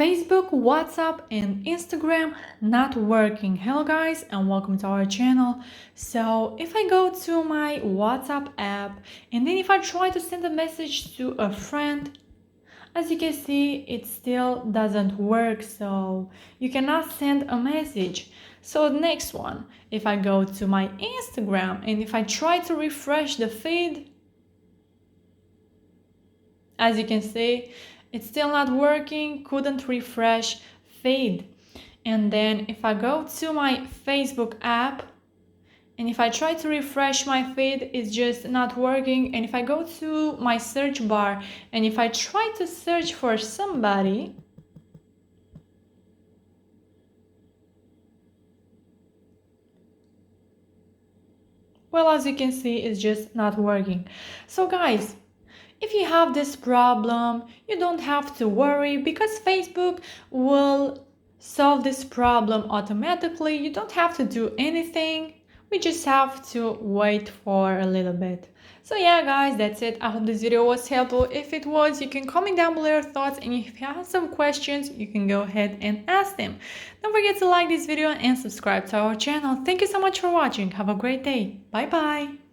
Facebook, WhatsApp, and Instagram not working. Hello guys and welcome to our channel. So if I go to my WhatsApp app and then if I try to send a message to a friend, as you can see, it still doesn't work, so you cannot send a message. So the next one, if I go to my Instagram and if I try to refresh the feed, as you can see, it's still not working, couldn't refresh feed. And then if I go to my Facebook app and if I try to refresh my feed, it's just not working. And if I go to my search bar and if I try to search for somebody, well, as you can see, it's just not working. So guys, if you have this problem, you don't have to worry because Facebook will solve this problem automatically. You don't have to do anything. We just have to wait for a little bit. So yeah guys, that's it. I hope this video was helpful. If it was, you can comment down below your thoughts, and if you have some questions, you can go ahead and ask them. Don't forget to like this video and subscribe to our channel. Thank you so much for watching. Have a great day. Bye bye.